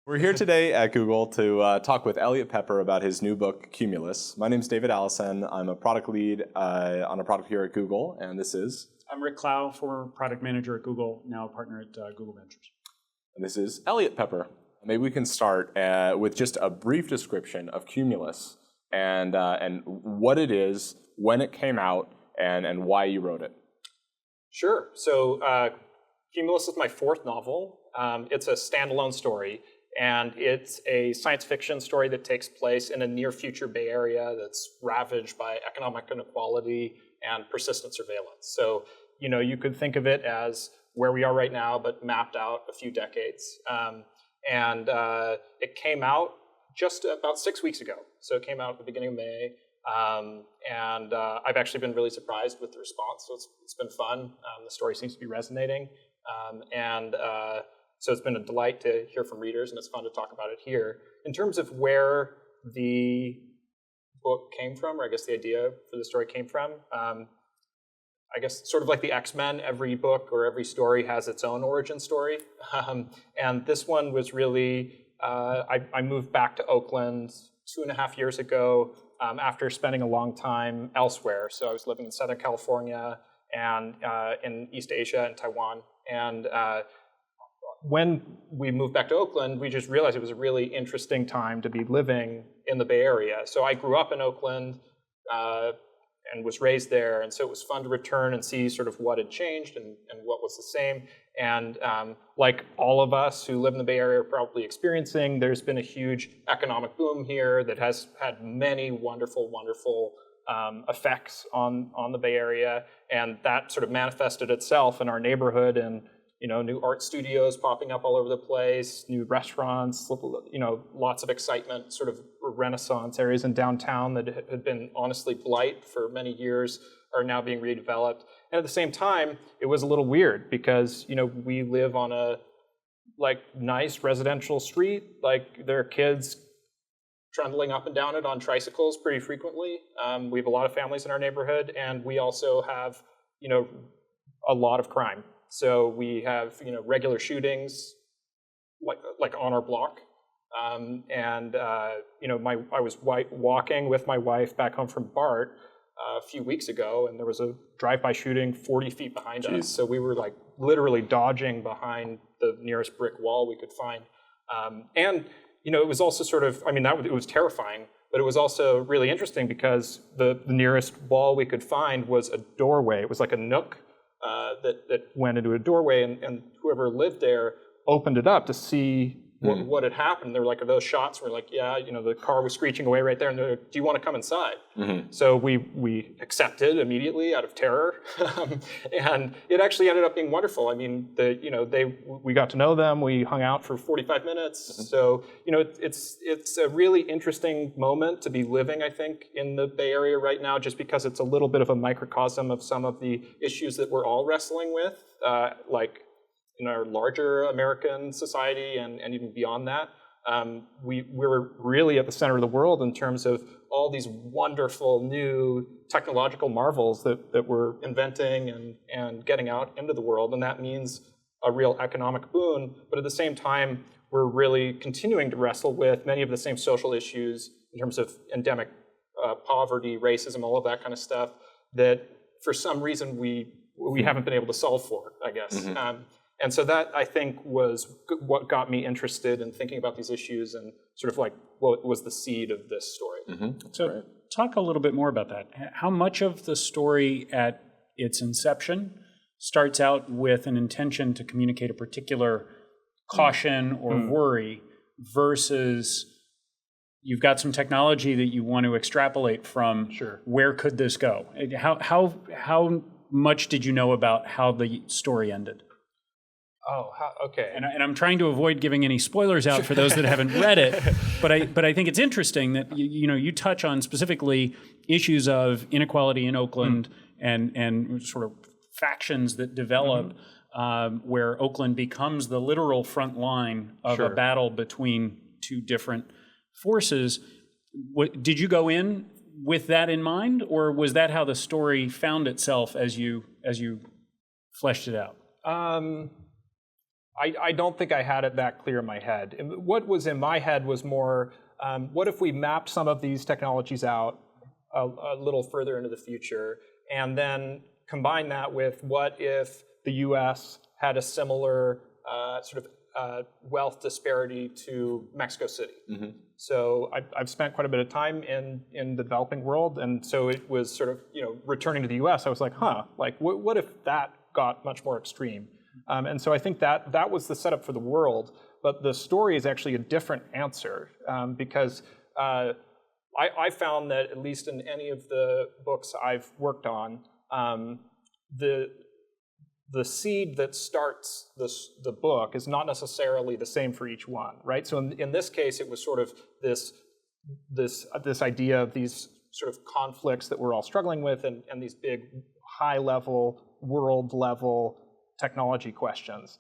We're here today at Google to talk with Eliot Peper about his new book, Cumulus. My name's David Allison. I'm a product lead on a product here at Google, and this is... I'm Rick Klau, former product manager at Google, now a partner at Google Ventures. And this is Eliot Peper. Maybe we can start with just a brief description of Cumulus and what it is, when it came out, and why you wrote it. Sure. So Cumulus is my fourth novel. It's a standalone story. And it's a science fiction story that takes place in a near future Bay Area that's ravaged by economic inequality and persistent surveillance. So, you could think of it as where we are right now, but mapped out a few decades. It came out just about 6 weeks ago. So it came out at the beginning of May. I've actually been really surprised with the response. So it's been fun. The story seems to be resonating. So it's been a delight to hear from readers, and it's fun to talk about it here. In terms of where the book came from, or I guess the idea for the story came from, I guess sort of like the X-Men, every book or every story has its own origin story. And this one was really, I moved back to Oakland 2.5 years ago after spending a long time elsewhere. So I was living in Southern California and in East Asia and Taiwan. And when we moved back to Oakland, we just realized it was a really interesting time to be living in the Bay Area. So I grew up in Oakland and was raised there, and so it was fun to return and see sort of what had changed and what was the same. And like all of us who live in the Bay Area are probably experiencing, there's been a huge economic boom here that has had many wonderful, wonderful effects on the Bay Area, and that sort of manifested itself in our neighborhood and new art studios popping up all over the place, new restaurants, lots of excitement, sort of renaissance areas in downtown that had been honestly blight for many years are now being redeveloped. And at the same time, it was a little weird because, we live on a nice residential street. There are kids trundling up and down it on tricycles pretty frequently. We have a lot of families in our neighborhood, and we also have, a lot of crime. So we have, regular shootings, like on our block, I was walking with my wife back home from BART a few weeks ago, and there was a drive-by shooting 40 feet behind us. So we were literally dodging behind the nearest brick wall we could find, it was also sort of, it was terrifying, but it was also really interesting because the nearest wall we could find was a doorway. It was like a nook. That went into a doorway, and whoever lived there opened it up to see what had happened. There were those shots where the car was screeching away right there, and they're like, do you want to come inside? Mm-hmm. So we accepted immediately out of terror, and it actually ended up being wonderful. We got to know them. We hung out for 45 minutes. Mm-hmm. So it's a really interesting moment to be living, I think, in the Bay Area right now, just because it's a little bit of a microcosm of some of the issues that we're all wrestling with, in our larger American society and even beyond that. We're really at the center of the world in terms of all these wonderful new technological marvels that we're inventing and getting out into the world. And that means a real economic boon. But at the same time, we're really continuing to wrestle with many of the same social issues in terms of endemic poverty, racism, all of that kind of stuff that for some reason we haven't been able to solve for, I guess. Mm-hmm. And so that, I think, was what got me interested in thinking about these issues and sort of what was the seed of this story. Mm-hmm. So talk a little bit more about that. How much of the story at its inception starts out with an intention to communicate a particular caution or worry versus you've got some technology that you want to extrapolate from? Sure. Where could this go? How much did you know about how the story ended? Oh, okay. And I'm trying to avoid giving any spoilers out for those that haven't read it, but I think it's interesting that you touch on specifically issues of inequality in Oakland and sort of factions that develop where Oakland becomes the literal front line of a battle between two different forces. Did you go in with that in mind, or was that how the story found itself as you fleshed it out? I don't think I had it that clear in my head. What was in my head was more, what if we mapped some of these technologies out a little further into the future, and then combine that with what if the US had a similar sort of wealth disparity to Mexico City. So I've spent quite a bit of time in the developing world, and so it was sort of, returning to the US, I was like, like what if that got much more extreme? And so I think that was the setup for the world, but the story is actually a different answer, because I found that, at least in any of the books I've worked on, the seed that starts the book is not necessarily the same for each one, right? So in this case, it was sort of this idea of these sort of conflicts that we're all struggling with, and these big high-level, world-level technology questions.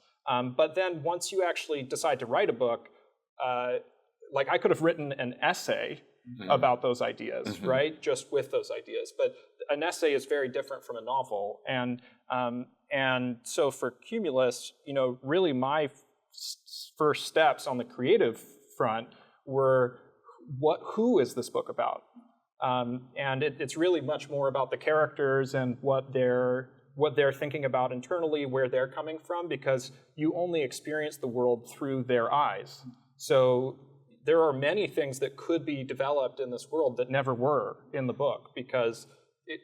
But then once you actually decide to write a book, like I could have written an essay about those ideas, right? Just with those ideas. But an essay is very different from a novel. And so for Cumulus, really my first steps on the creative front were, who is this book about? And it's really much more about the characters and what they're thinking about internally, where they're coming from, because you only experience the world through their eyes. So there are many things that could be developed in this world that never were in the book, because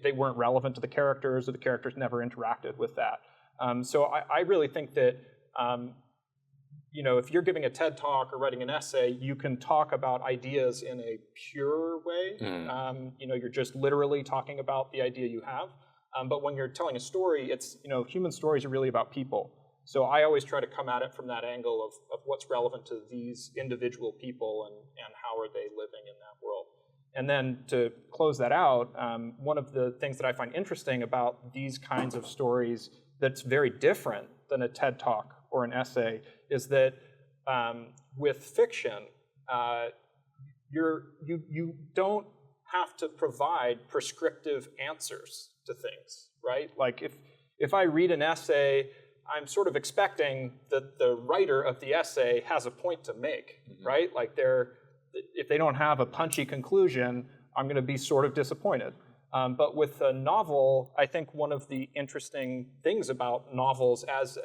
they weren't relevant to the characters, or the characters never interacted with that. So I really think that if you're giving a TED Talk or writing an essay, you can talk about ideas in a pure way. You're just literally talking about the idea you have. But when you're telling a story, it's, human stories are really about people. So I always try to come at it from that angle of what's relevant to these individual people, and how are they living in that world. And then to close that out, one of the things that I find interesting about these kinds of stories that's very different than a TED Talk or an essay is that with fiction, you don't have to provide prescriptive answers to things, right? Like if I read an essay, I'm sort of expecting that the writer of the essay has a point to make, right? Like if they don't have a punchy conclusion, I'm going to be sort of disappointed. But with a novel, I think one of the interesting things about novels as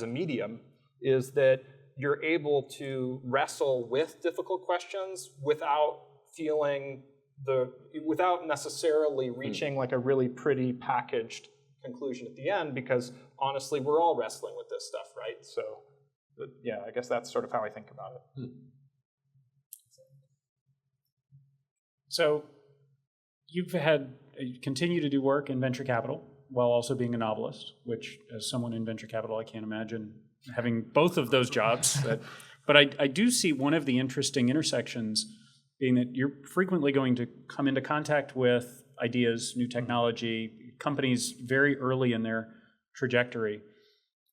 a medium is that you're able to wrestle with difficult questions without necessarily reaching like a really pretty packaged conclusion at the end, because honestly, we're all wrestling with this stuff, right? So yeah, I guess that's sort of how I think about it. So you continue to do work in venture capital while also being a novelist, which, as someone in venture capital, I can't imagine having both of those jobs. But I do see one of the interesting intersections being that you're frequently going to come into contact with ideas, new technology, companies very early in their trajectory.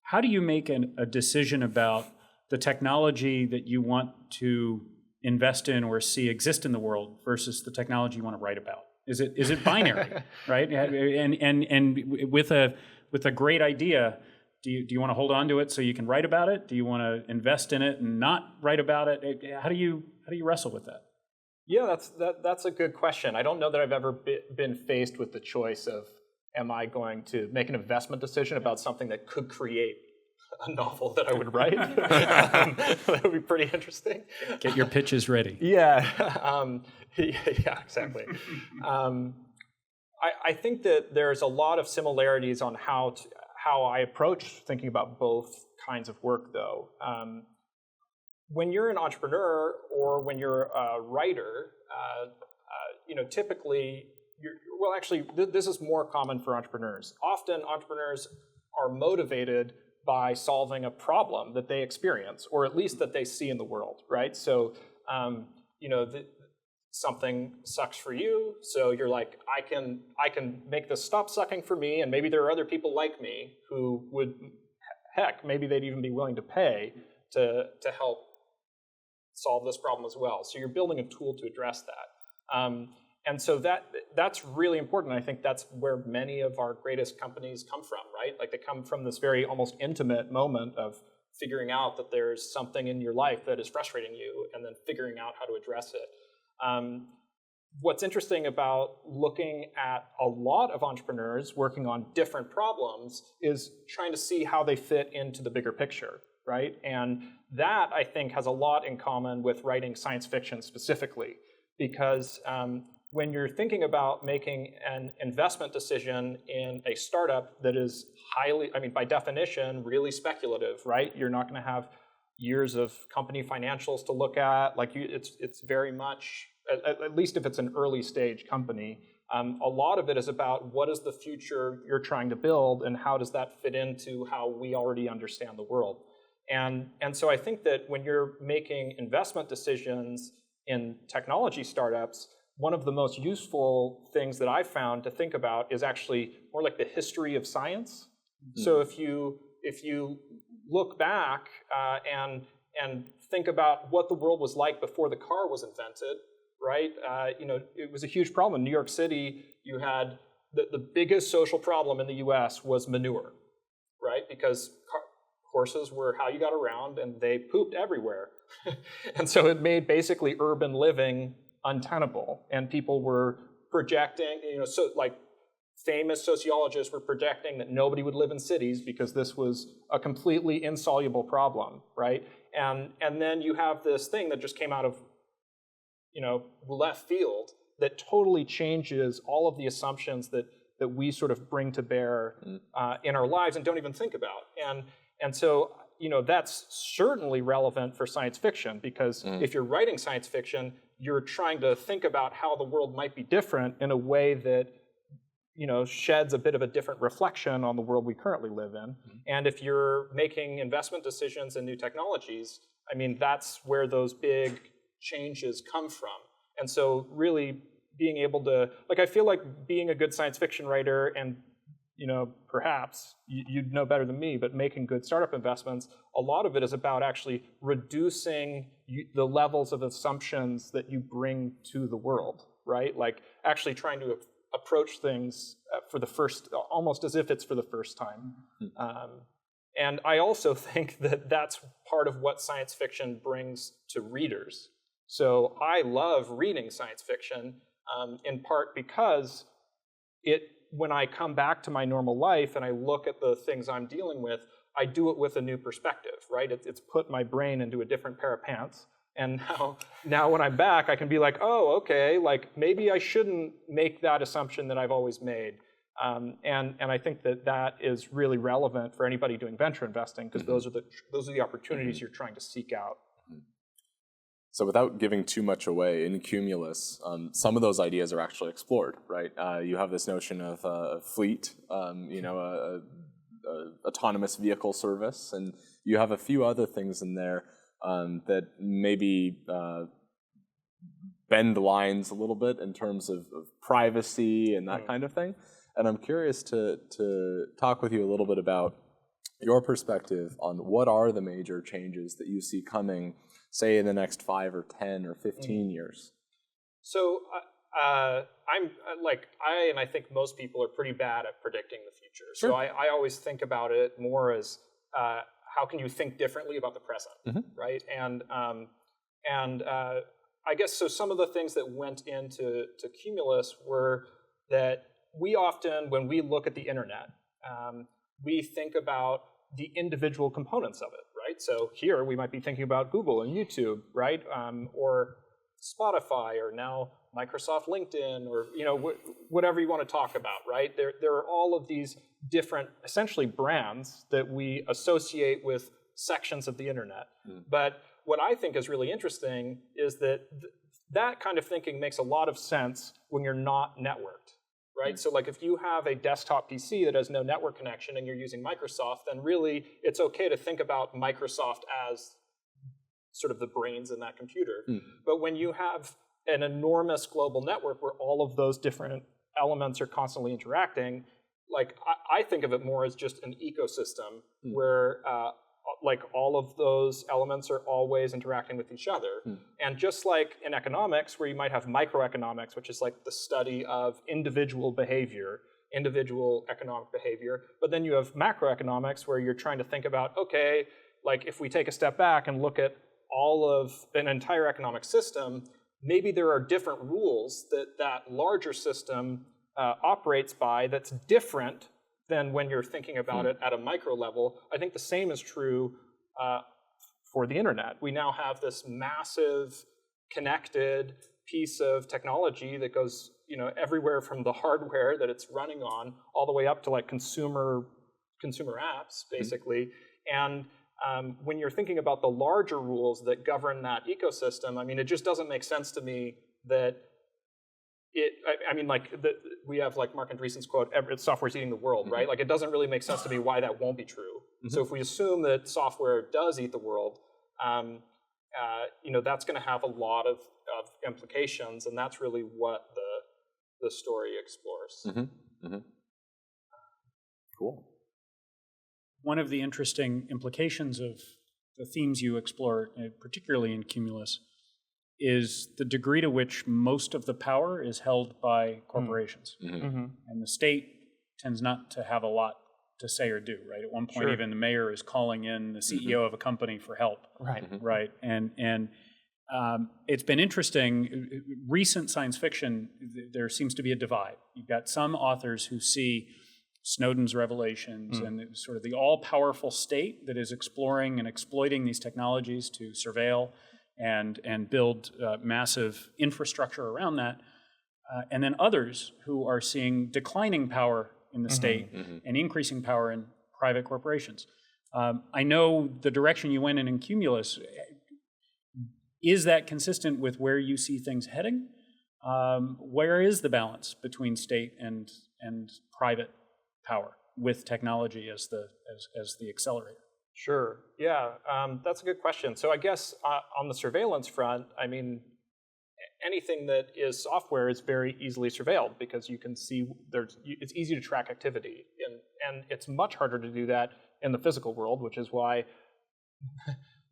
How do you make a decision about the technology that you want to invest in or see exist in the world versus the technology you want to write about? Is it binary, right? And with a great idea, do you want to hold on to it so you can write about it? Do you want to invest in it and not write about it? How do you wrestle with that? Yeah, that's a good question. I don't know that I've ever been faced with the choice of, am I going to make an investment decision about something that could create a novel that I would write? That would be pretty interesting. Get your pitches ready. Yeah, yeah, exactly. I think that there's a lot of similarities on how I approach thinking about both kinds of work, though. When you're an entrepreneur or when you're a writer, typically, this is more common for entrepreneurs. Often entrepreneurs are motivated by solving a problem that they experience, or at least that they see in the world, right? So, something sucks for you, so you're like, I can make this stop sucking for me, and maybe there are other people like me who would, maybe they'd even be willing to pay to help solve this problem as well. So you're building a tool to address that. And so that's really important. I think that's where many of our greatest companies come from, right? Like they come from this very almost intimate moment of figuring out that there's something in your life that is frustrating you and then figuring out how to address it. What's interesting about looking at a lot of entrepreneurs working on different problems is trying to see how they fit into the bigger picture, right? And that, I think, has a lot in common with writing science fiction specifically, because when you're thinking about making an investment decision in a startup that is highly, I mean, by definition, really speculative, right? You're not going to have years of company financials to look at. Like, it's very much, at least if it's an early stage company, a lot of it is about what is the future you're trying to build and how does that fit into how we already understand the world. And so I think that when you're making investment decisions in technology startups, one of the most useful things that I've found to think about is actually more like the history of science. Mm-hmm. So if you look back and think about what the world was like before the car was invented, right? It was a huge problem. In New York City, you had the biggest social problem in the US was manure, right? Because horses were how you got around and they pooped everywhere. And so it made basically urban living untenable. And people were projecting, so like famous sociologists were projecting that nobody would live in cities because this was a completely insoluble problem, right? And then you have this thing that just came out of left field that totally changes all of the assumptions that we sort of bring to bear in our lives and don't even think about. And so, that's certainly relevant for science fiction, because if you're writing science fiction, you're trying to think about how the world might be different in a way that, sheds a bit of a different reflection on the world we currently live in. And if you're making investment decisions in new technologies, I mean, that's where those big changes come from. And so really being able to, I feel like being a good science fiction writer and, perhaps you'd know better than me, but making good startup investments, a lot of it is about actually reducing the levels of assumptions that you bring to the world, right? Like actually trying to approach things almost as if it's for the first time. And I also think that that's part of what science fiction brings to readers. So I love reading science fiction, in part because when I come back to my normal life and I look at the things I'm dealing with, I do it with a new perspective, right? It's put my brain into a different pair of pants. And now when I'm back, I can be like, oh, okay, like maybe I shouldn't make that assumption that I've always made. And I think that is really relevant for anybody doing venture investing, because those are the opportunities you're trying to seek out. So without giving too much away, in Cumulus, some of those ideas are actually explored, right? You have this notion of a fleet, autonomous vehicle service, and you have a few other things in there that maybe bend the lines a little bit in terms of privacy and that kind of thing. And I'm curious to talk with you a little bit about your perspective on what are the major changes that you see coming, say, in the next 5 or 10 or 15 years? So I think most people are pretty bad at predicting the future. Sure. So I always think about it more as how can you think differently about the present, right? And I guess so. Some of the things that went into Cumulus were that we often, when we look at the internet, we think about the individual components of it, right? So here we might be thinking about Google and YouTube, right? Or Spotify, or now Microsoft LinkedIn, or whatever you want to talk about, right? There are all of these different, essentially, brands that we associate with sections of the internet. But what I think is really interesting is that that kind of thinking makes a lot of sense when you're not networked. Right? So like if you have a desktop PC that has no network connection and you're using Microsoft, then really it's okay to think about Microsoft as sort of the brains in that computer. But when you have an enormous global network where all of those different elements are constantly interacting, like I think of it more as just an ecosystem where like all of those elements are always interacting with each other. And just like in economics, where you might have microeconomics, which is like the study of individual behavior, individual economic behavior, but then you have macroeconomics where you're trying to think about, okay, like if we take a step back and look at all of an entire economic system, maybe there are different rules that larger system operates by that's different than when you're thinking about it at a micro level. I think the same is true for the internet. We now have this massive connected piece of technology that goes, everywhere from the hardware that it's running on all the way up to like consumer apps, basically. And when you're thinking about the larger rules that govern that ecosystem, I mean, it just doesn't make sense to me that we have like Mark Andreessen's quote, software's eating the world, right? Like it doesn't really make sense to me why that won't be true. So if we assume that software does eat the world, that's going to have a lot of implications, and that's really what the story explores. Cool. One of the interesting implications of the themes you explore, particularly in Cumulus, is the degree to which most of the power is held by corporations. And the state tends not to have a lot to say or do, right? At one point, even the mayor is calling in the CEO of a company for help. Right. And it's been interesting. Recent science fiction, there seems to be a divide. You've got some authors who see Snowden's revelations and sort of the all-powerful state that is exploring and exploiting these technologies to surveil and build massive infrastructure around that. And then others who are seeing declining power in the state and increasing power in private corporations. I know the direction you went in Cumulus. Is that consistent with where you see things heading? Where is the balance between state and private power with technology as the accelerator? Sure. Yeah, that's a good question. So I guess on the surveillance front, I mean, anything that is software is very easily surveilled because you can see it's easy to track activity, and it's much harder to do that in the physical world, which is why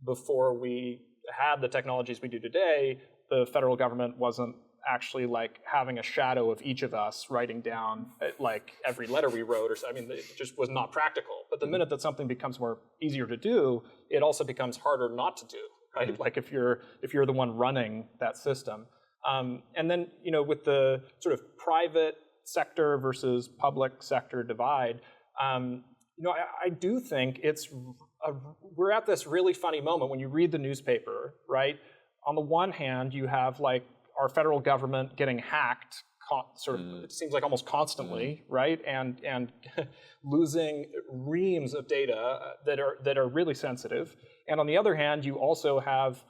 before we had the technologies we do today, the federal government wasn't actually like having a shadow of each of us writing down like every letter we wrote, or I mean, it just was not practical. But the minute that something becomes easier to do, it also becomes harder not to do, right? Like if you're the one running that system. And then, with the sort of private sector versus public sector divide, I do think we're at this really funny moment when you read the newspaper, right? On the one hand, you have like our federal government getting hacked, it seems like almost constantly, right? And losing reams of data that are really sensitive. And on the other hand, you also have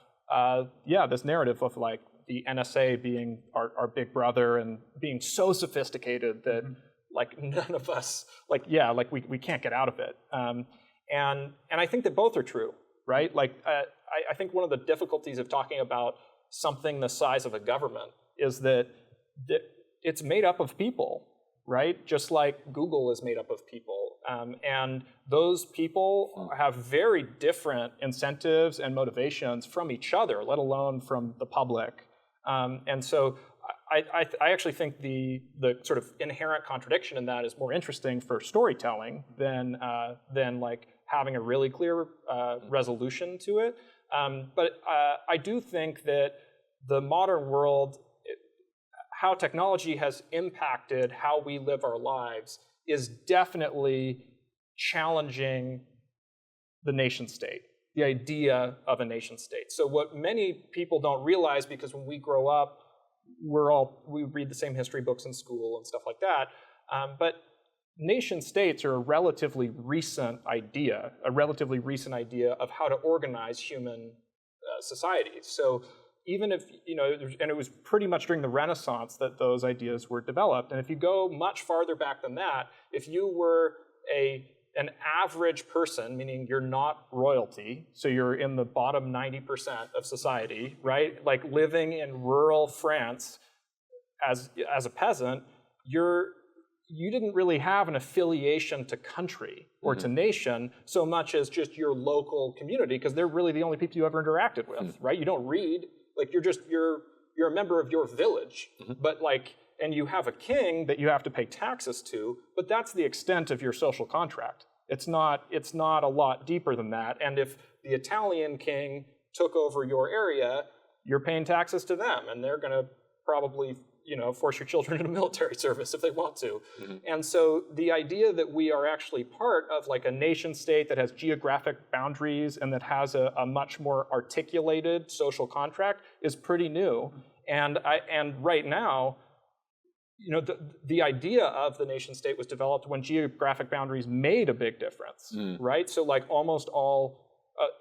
this narrative of like the NSA being our big brother and being so sophisticated that like none of us we can't get out of it. And I think that both are true, right? Like I think one of the difficulties of talking about something the size of a government is that it's made up of people, right? Just like Google is made up of people. And those people have very different incentives and motivations from each other, let alone from the public. And so I actually think the sort of inherent contradiction in that is more interesting for storytelling than like having a really clear resolution to it. But I do think that the modern world, how technology has impacted how we live our lives, is definitely challenging the nation state, the idea of a nation state. So what many people don't realize, because when we grow up, we read the same history books in school and stuff like that, but nation states are a relatively recent idea of how to organize human societies. So even if, and it was pretty much during the Renaissance that those ideas were developed. And if you go much farther back than that, if you were an average person, meaning you're not royalty, so you're in the bottom 90% of society, right? Like living in rural France as a peasant, you didn't really have an affiliation to country or to nation so much as just your local community, because they're really the only people you ever interacted with, right? You don't read, like you're a member of your village, but like, and you have a king that you have to pay taxes to, but that's the extent of your social contract. It's not a lot deeper than that. And if the Italian king took over your area, you're paying taxes to them, and they're going to probably force your children into military service if they want to. And so the idea that we are actually part of like a nation state that has geographic boundaries and that has a much more articulated social contract is pretty new. And right now, the idea of the nation state was developed when geographic boundaries made a big difference, right? So like almost all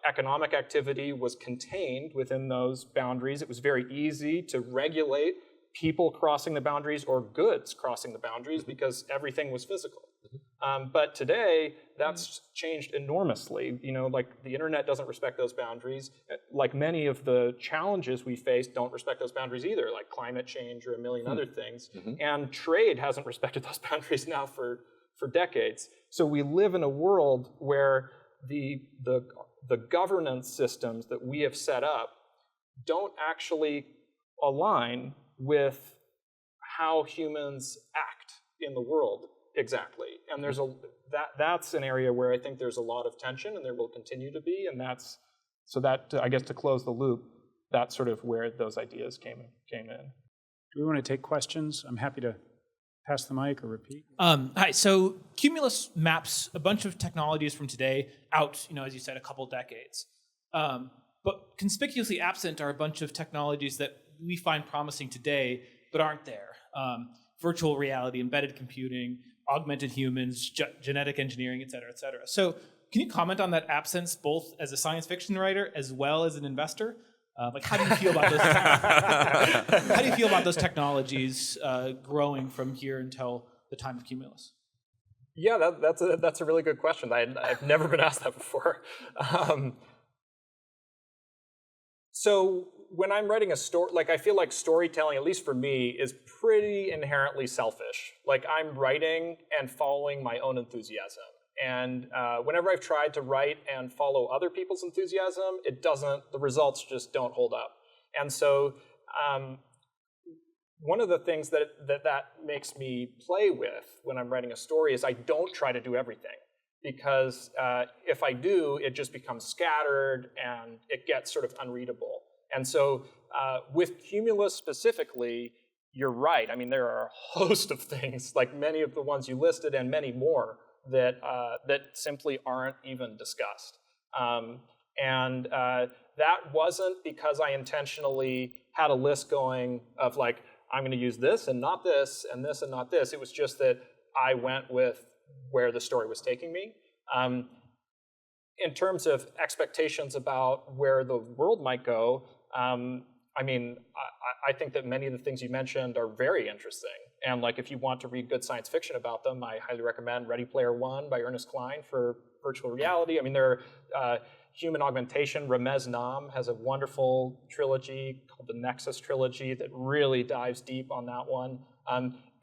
economic activity was contained within those boundaries. It was very easy to regulate people crossing the boundaries or goods crossing the boundaries because everything was physical. But today, that's changed enormously. Like the internet doesn't respect those boundaries. Like many of the challenges we face don't respect those boundaries either, like climate change or a million other things. And trade hasn't respected those boundaries now for decades. So we live in a world where the governance systems that we have set up don't actually align with how humans act in the world exactly. And there's that's an area where I think there's a lot of tension, and there will continue to be. And I guess to close the loop, that's sort of where those ideas came in. Do we want to take questions? I'm happy to pass the mic or repeat. Hi. So Cumulus maps a bunch of technologies from today out, as you said, a couple decades. But conspicuously absent are a bunch of technologies that we find promising today but aren't there. Virtual reality, embedded computing, augmented humans, genetic engineering, et cetera, et cetera. So can you comment on that absence, both as a science fiction writer as well as an investor? How do you feel about those? How do you feel about those technologies growing from here until the time of Cumulus? Yeah, that's a really good question. I've never been asked that before. So when I'm writing a story, I feel like storytelling, at least for me, is pretty inherently selfish. Like I'm writing and following my own enthusiasm. And whenever I've tried to write and follow other people's enthusiasm, the results just don't hold up. And so one of the things that makes me play with when I'm writing a story is I don't try to do everything. Because if I do, it just becomes scattered and it gets sort of unreadable. And so with Cumulus specifically, you're right. I mean, there are a host of things, like many of the ones you listed and many more, that simply aren't even discussed. And that wasn't because I intentionally had a list going of like, I'm going to use this and not this, and this and not this. It was just that I went with where the story was taking me. In terms of expectations about where the world might go, I think that many of the things you mentioned are very interesting. And like, if you want to read good science fiction about them, I highly recommend Ready Player One by Ernest Cline for virtual reality. I mean, there are human augmentation. Ramez Nam has a wonderful trilogy called the Nexus Trilogy that really dives deep on that one.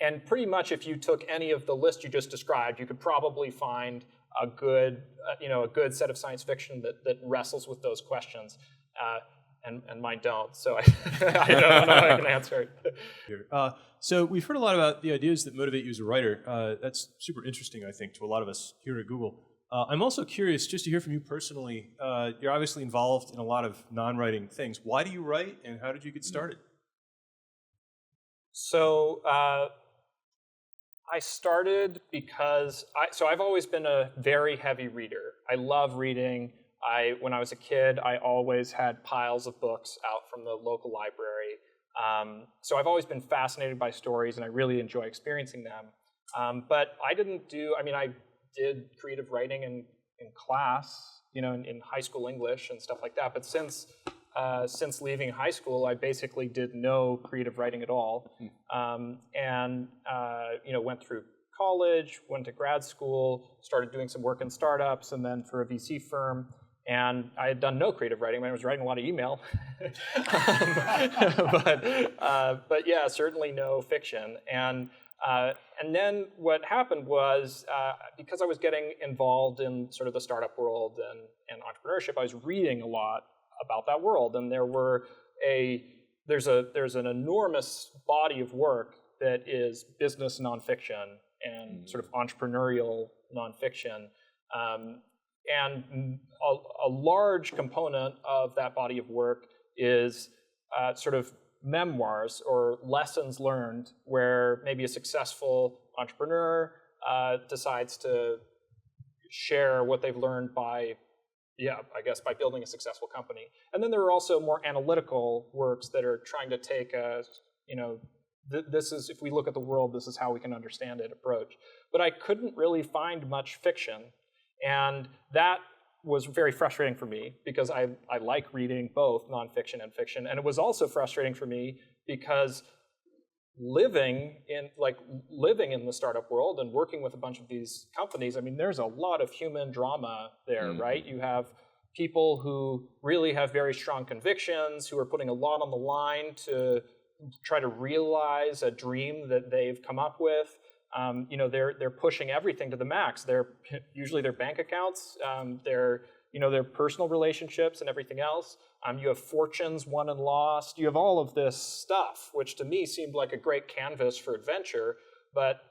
And pretty much if you took any of the list you just described, you could probably find a good set of science fiction that wrestles with those questions. And mine don't, so I don't know how I can answer it. So we've heard a lot about the ideas that motivate you as a writer. That's super interesting, I think, to a lot of us here at Google. I'm also curious, just to hear from you personally, you're obviously involved in a lot of non-writing things. Why do you write, and how did you get started? So I started because I've always been a very heavy reader. I love reading. When I was a kid, I always had piles of books out from the local library. So I've always been fascinated by stories, and I really enjoy experiencing them. But I did creative writing in class, in high school English and stuff like that. But since leaving high school, I basically did no creative writing at all. Went through college, went to grad school, started doing some work in startups, and then for a VC firm. And I had done no creative writing. I was writing a lot of email, but yeah, certainly no fiction. And then what happened was, because I was getting involved in sort of the startup world and entrepreneurship, I was reading a lot about that world. And there's an enormous body of work that is business nonfiction and sort of entrepreneurial nonfiction. And a large component of that body of work is sort of memoirs or lessons learned where maybe a successful entrepreneur decides to share what they've learned by building a successful company. And then there are also more analytical works that are trying to take this is, if we look at the world, this is how we can understand it approach. But I couldn't really find much fiction. And that was very frustrating for me because I like reading both nonfiction and fiction. And it was also frustrating for me because living in the startup world and working with a bunch of these companies, I mean, there's a lot of human drama there, right? You have people who really have very strong convictions, who are putting a lot on the line to try to realize a dream that they've come up with. They're pushing everything to the max. Usually their bank accounts, their personal relationships and everything else. You have fortunes won and lost. You have all of this stuff, which to me seemed like a great canvas for adventure. But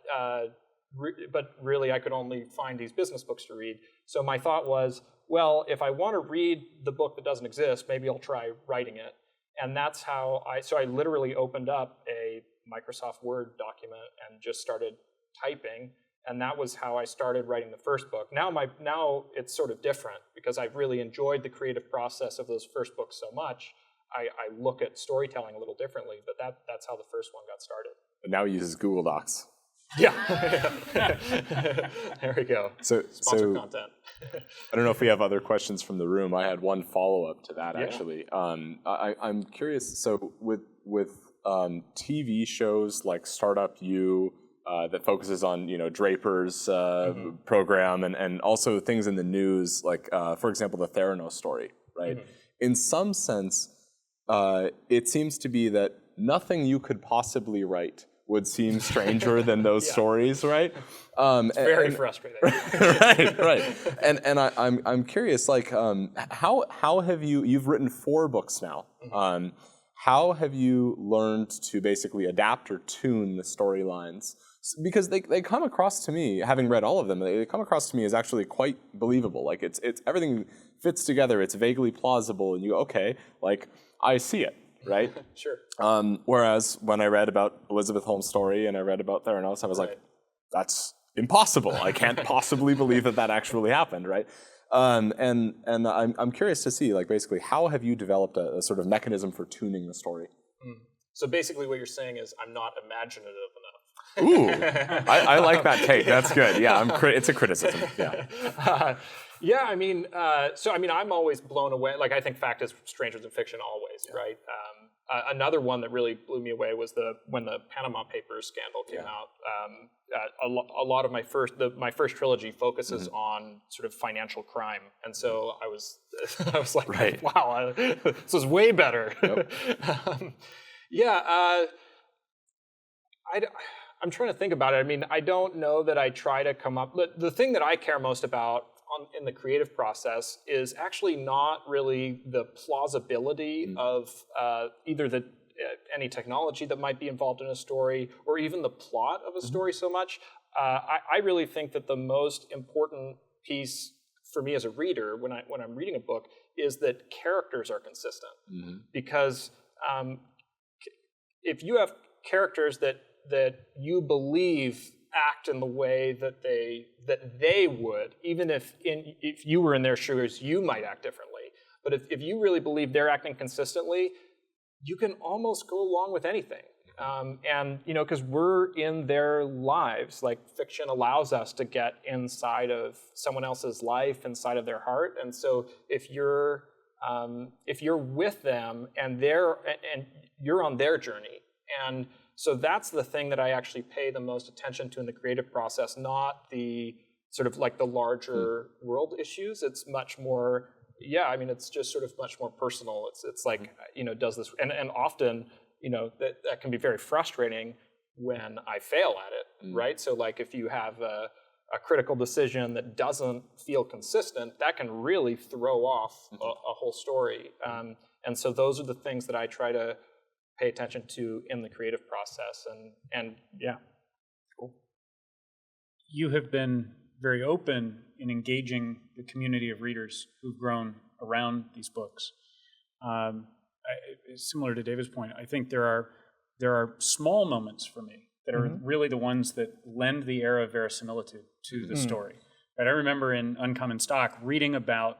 really, I could only find these business books to read. So my thought was, well, if I want to read the book that doesn't exist, maybe I'll try writing it. And that's how I literally opened up a Microsoft Word document and just started typing, and that was how I started writing the first book. Now it's sort of different because I've really enjoyed the creative process of those first books so much. I look at storytelling a little differently, but that's how the first one got started. And now he uses Google Docs. Yeah. There we go. Sponsored content. I don't know if we have other questions from the room. I had one follow-up to that, actually. I'm curious, so with TV shows like Startup U, that focuses on Draper's program and also things in the news, like for example the Theranos story, right? In some sense, it seems to be that nothing you could possibly write would seem stranger than those stories, right? It's very frustrating. right. And I'm curious, like how have you've written 4 books now? How have you learned to basically adapt or tune the storylines? Because they come across to me, having read all of them, they come across to me as actually quite believable. Like it's everything fits together. It's vaguely plausible, and you go, okay, like I see it, right? Sure. Whereas when I read about Elizabeth Holmes' story and I read about Theranos, I was like, that's impossible. I can't possibly believe that actually happened, right? And I'm curious to see, like, basically, how have you developed a sort of mechanism for tuning the story? So basically, what you're saying is, I'm not imaginative enough. Ooh, I like that take. That's good. Yeah, it's a criticism. Yeah. I'm always blown away. Like, I think fact is stranger than fiction always, right? Another one that really blew me away was when the Panama Papers scandal came out. A lot of my first trilogy focuses on sort of financial crime, and so I was like, wow, this is way better. Yep. I'm trying to think about it. I mean, I don't know that I try to come up. The thing that I care most about in the creative process is actually not really the plausibility of either any technology that might be involved in a story or even the plot of a story so much. I really think that the most important piece for me as a reader when I'm reading a book is that characters are consistent. Because if you have characters that you believe act in the way that they would, even if you were in their shoes, you might act differently. But if you really believe they're acting consistently, you can almost go along with anything. Because we're in their lives, like fiction allows us to get inside of someone else's life, inside of their heart. And so if you're with them and you're on their journey, and so that's the thing that I actually pay the most attention to in the creative process, not the sort of like the larger world issues. It's much more, it's just sort of much more personal. It's like, does this, and often, that can be very frustrating when I fail at it, right? So like if you have a critical decision that doesn't feel consistent, that can really throw off a whole story. And so those are the things that I try to pay attention to in the creative process, and yeah. Cool. You have been very open in engaging the community of readers who've grown around these books. Similar to David's point, I think there are small moments for me that are really the ones that lend the air of verisimilitude to the story. Right? I remember in Uncommon Stock reading about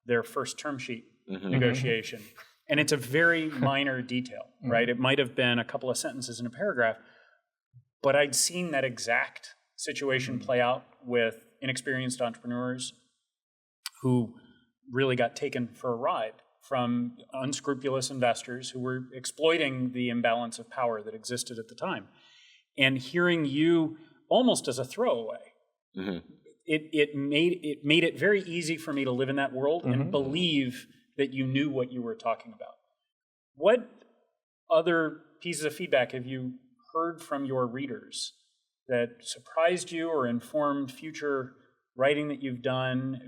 their first term sheet negotiation, and it's a very minor detail, right? It might have been a couple of sentences in a paragraph, but I'd seen that exact situation play out with inexperienced entrepreneurs who really got taken for a ride from unscrupulous investors who were exploiting the imbalance of power that existed at the time. And hearing you almost as a throwaway, it made it very easy for me to live in that world and believe that you knew what you were talking about. What other pieces of feedback have you heard from your readers that surprised you or informed future writing that you've done?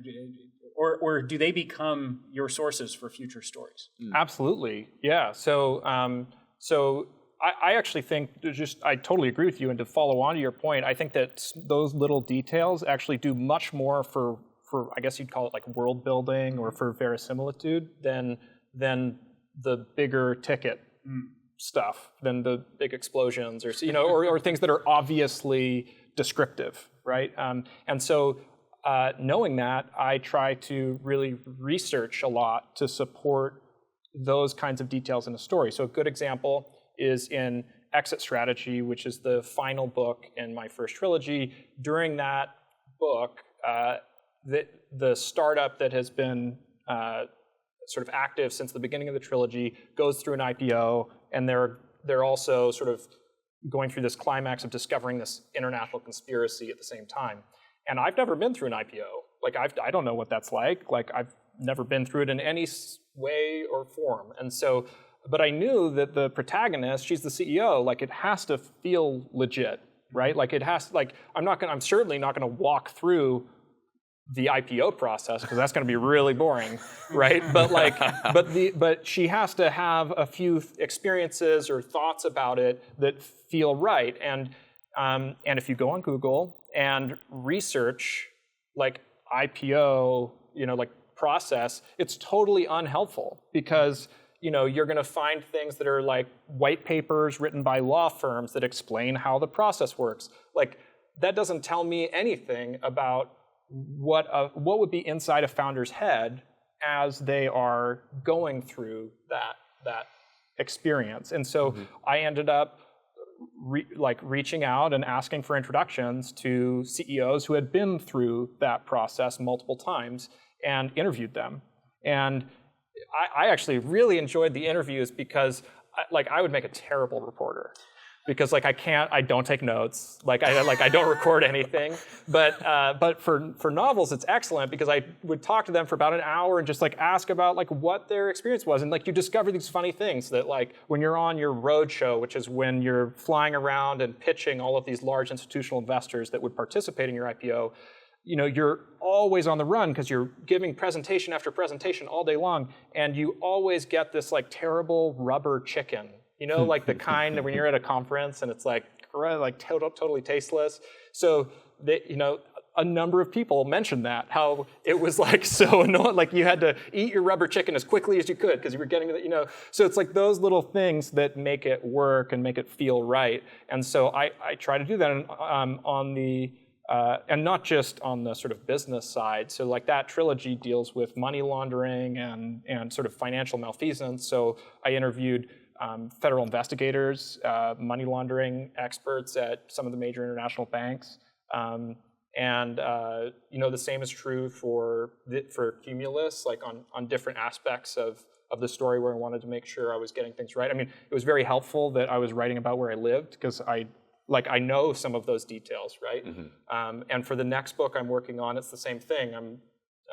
Or do they become your sources for future stories? Absolutely, yeah. So I actually think I totally agree with you. And to follow on to your point, I think that those little details actually do much more for I guess you'd call it like world building or for verisimilitude than the bigger ticket stuff, than the big explosions or things that are obviously descriptive, right? And so knowing that, I try to really research a lot to support those kinds of details in a story. So a good example is in Exit Strategy, which is the final book in my first trilogy. During that book, the startup that has been sort of active since the beginning of the trilogy goes through an IPO, and they're also sort of going through this climax of discovering this international conspiracy at the same time. And I've never been through an IPO. Like I don't know what that's like. Like I've never been through it in any way or form. And so, but I knew that the protagonist, she's the CEO. Like it has to feel legit, right? Like it has. Like I'm certainly not going to walk through the IPO process because that's going to be really boring, right? But she has to have a few experiences or thoughts about it that feel right. And if you go on Google and research like IPO, like process, it's totally unhelpful because you're going to find things that are like white papers written by law firms that explain how the process works. Like that doesn't tell me anything about what would be inside a founder's head as they are going through that experience. And so I ended up reaching out and asking for introductions to CEOs who had been through that process multiple times and interviewed them. And I actually really enjoyed the interviews because I would make a terrible reporter because I don't take notes, I don't record anything. But for novels, it's excellent because I would talk to them for about an hour and just ask about what their experience was. And you discover these funny things that when you're on your road show, which is when you're flying around and pitching all of these large institutional investors that would participate in your IPO, you're always on the run because you're giving presentation after presentation all day long, and you always get this terrible rubber chicken. The kind that when you're at a conference and it's totally tasteless. So a number of people mentioned that, how it was so annoying, you had to eat your rubber chicken as quickly as you could because you were getting the, So it's those little things that make it work and make it feel right. And so I try to do that on the, and not just on the sort of business side. So that trilogy deals with money laundering and sort of financial malfeasance. So I interviewed federal investigators, money laundering experts at some of the major international banks. The same is true for Cumulus, on different aspects of the story where I wanted to make sure I was getting things right. I mean, it was very helpful that I was writing about where I lived because I know some of those details, right? And for the next book I'm working on, it's the same thing.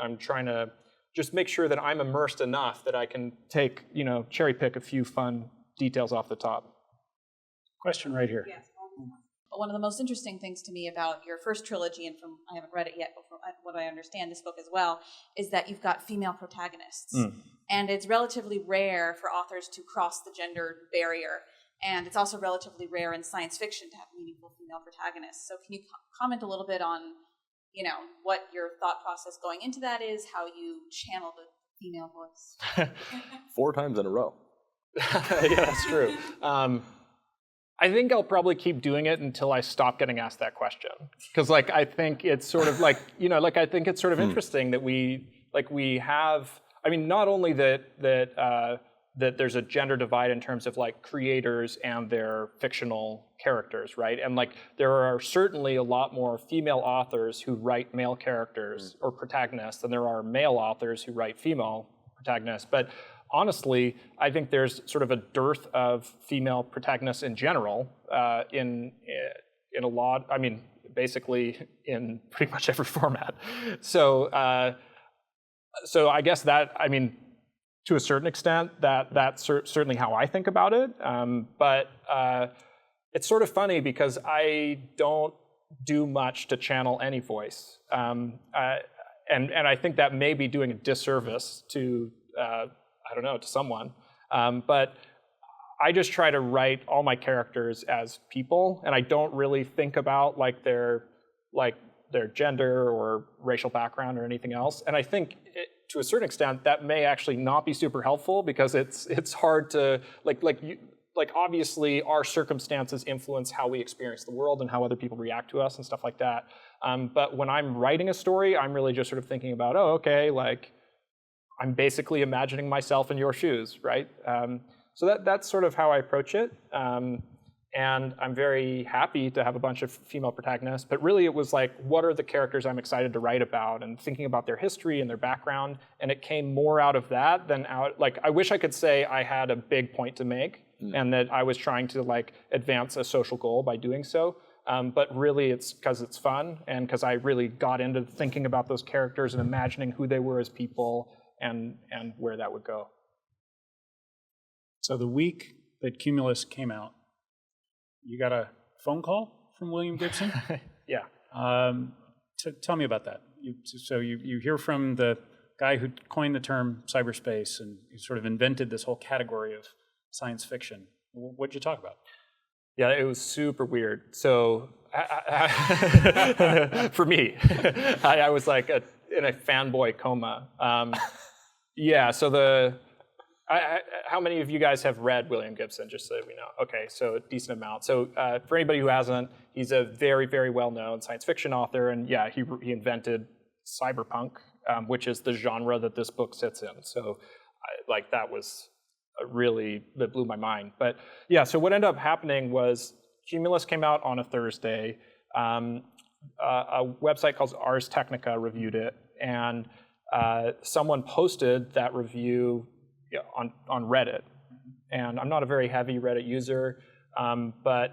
I'm trying to just make sure that I'm immersed enough that I can take, cherry pick a few fun details off the top. Question right here. Yes. One of the most interesting things to me about your first trilogy, and I haven't read it yet, but from what I understand, this book as well, is that you've got female protagonists. And it's relatively rare for authors to cross the gender barrier. And it's also relatively rare in science fiction to have meaningful female protagonists. So can you comment a little bit on what your thought process going into that is, how you channel the female voice. 4 times in a row. Yeah, that's true. I think I'll probably keep doing it until I stop getting asked that question. Because I think it's sort of I think it's sort of interesting that we have, not only that there's a gender divide in terms of creators and their fictional characters, right? And there are certainly a lot more female authors who write male characters or protagonists than there are male authors who write female protagonists. But honestly, I think there's sort of a dearth of female protagonists in general in a lot. Basically in pretty much every format. So I guess that to a certain extent that's certainly how I think about it. But it's sort of funny because I don't do much to channel any voice, and I think that may be doing a disservice to to someone. But I just try to write all my characters as people, and I don't really think about their gender or racial background or anything else. And I think to a certain extent that may actually not be super helpful because it's hard to obviously our circumstances influence how we experience the world and how other people react to us and stuff like that. But when I'm writing a story, I'm really just sort of thinking about, I'm basically imagining myself in your shoes, right? So that's sort of how I approach it. And I'm very happy to have a bunch of female protagonists, but really it was what are the characters I'm excited to write about and thinking about their history and their background. And it came more out of that than out, I wish I could say I had a big point to make and that I was trying to advance a social goal by doing so. But really it's because it's fun and because I really got into thinking about those characters and imagining who they were as people and where that would go. So the week that Cumulus came out, you got a phone call from William Gibson? Yeah. Tell me about that. You hear from the guy who coined the term cyberspace and who sort of invented this whole category of science fiction. What'd you talk about? Yeah, it was super weird. So for me, I was in a fanboy coma. So how many of you guys have read William Gibson, just so we know? Okay, so a decent amount. So for anybody who hasn't, he's a very, very well-known science fiction author, and yeah, he invented cyberpunk, which is the genre that this book sits in. So that was that blew my mind. But yeah, so what ended up happening was Cumulus came out on a Thursday. A website called Ars Technica reviewed it, and someone posted that review on Reddit. And I'm not a very heavy Reddit user, but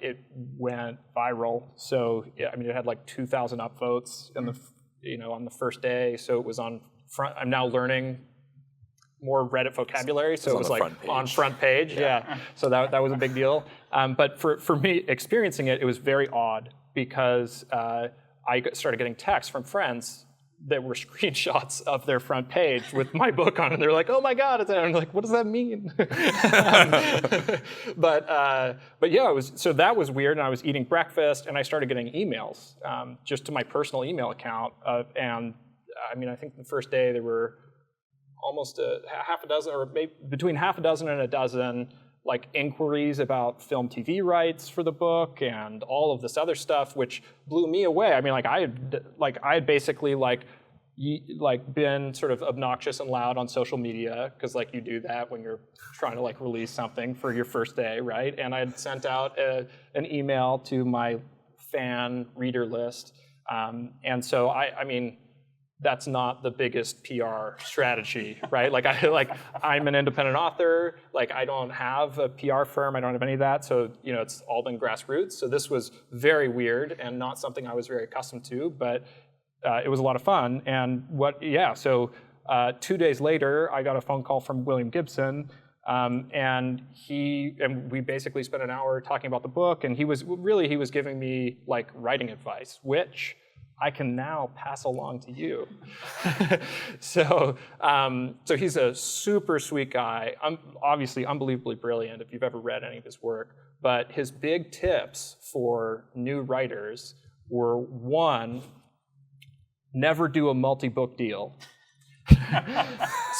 it went viral. So yeah, it had 2,000 upvotes in on the first day. So it was on front. I'm now learning more Reddit vocabulary, so it was on front page. Yeah. So that was a big deal. But for me, experiencing it was very odd because I started getting texts from friends that were screenshots of their front page with my book on it. And they're like, "Oh my God!" And I'm like, "What does that mean?" But yeah, so that was weird. And I was eating breakfast, and I started getting emails just to my personal email account. And I think the first day there were almost half a dozen, or maybe between half a dozen and a dozen, inquiries about film TV rights for the book and all of this other stuff, which blew me away. I had basically been sort of obnoxious and loud on social media because you do that when you're trying to release something for your first day, right? And I had sent out an email to my fan reader list, and so that's not the biggest PR strategy, right? I'm an independent author. I don't have a PR firm. I don't have any of that. So, it's all been grassroots. So this was very weird and not something I was very accustomed to, but it was a lot of fun. And so 2 days later, I got a phone call from William Gibson, and we basically spent an hour talking about the book, and he was giving me writing advice, which I can now pass along to you. So he's a super sweet guy. Obviously unbelievably brilliant if you've ever read any of his work. But his big tips for new writers were, one, never do a multi-book deal.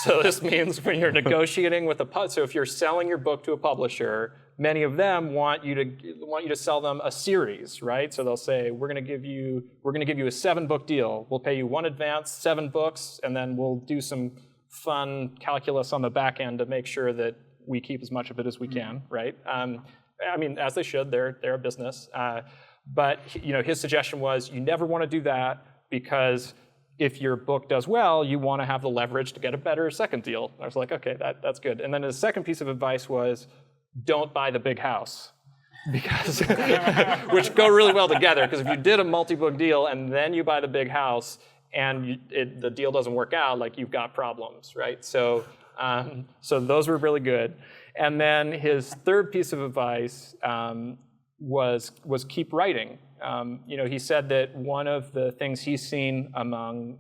So this means when you're negotiating with so if you're selling your book to a publisher, many of them want you to sell them a series, right? So they'll say, we're going to give you a 7-book deal. We'll pay you one advance, 7 books, and then we'll do some fun calculus on the back end to make sure that we keep as much of it as we can, right? I mean, as they should. They're a business. But his suggestion was, you never want to do that, because if your book does well, you want to have the leverage to get a better second deal. I was like, okay, that's good. And then his second piece of advice was, don't buy the big house, because which go really well together. Because if you did a multi-book deal and then you buy the big house and the deal doesn't work out, like, you've got problems, right? So those were really good. And then his third piece of advice was keep writing. He said that one of the things he's seen among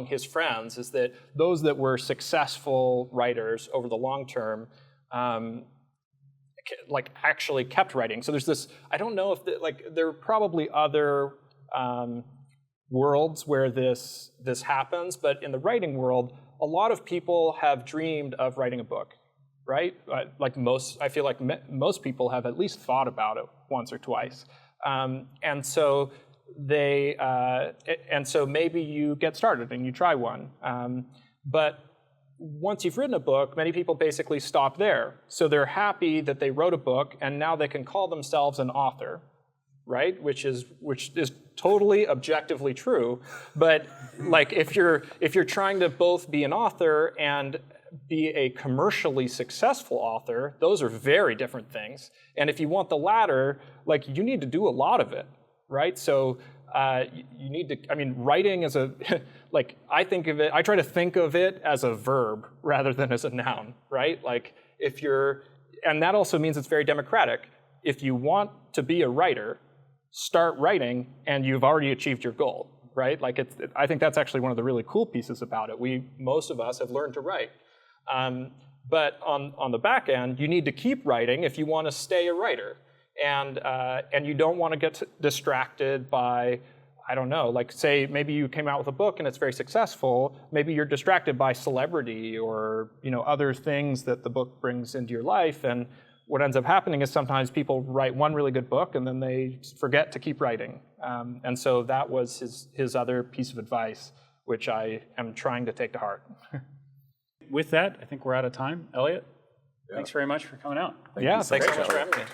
his friends is that those that were successful writers over the long term, actually kept writing. So there's this. I don't know if there are probably other worlds where this happens, but in the writing world, a lot of people have dreamed of writing a book, right? I feel like most people have at least thought about it once or twice, and so maybe you get started and you try one, but once you've written a book, many people basically stop there. So they're happy that they wrote a book, and now they can call themselves an author, right? Which is totally objectively true. But if you're trying to both be an author and be a commercially successful author, those are very different things. And if you want the latter, you need to do a lot of it, right? So you need to. I mean, writing is I try to think of it as a verb rather than as a noun, right? And that also means it's very democratic. If you want to be a writer, start writing, and you've already achieved your goal, right? I think that's actually one of the really cool pieces about it. Most of us have learned to write. But on the back end, you need to keep writing if you want to stay a writer. And you don't want to get distracted by, I don't know, say maybe you came out with a book and it's very successful. Maybe you're distracted by celebrity or other things that the book brings into your life. And what ends up happening is sometimes people write one really good book and then they forget to keep writing. And so that was his other piece of advice, which I am trying to take to heart. With that, I think we're out of time. Eliot, thanks very much for coming out. Thanks so much for having me.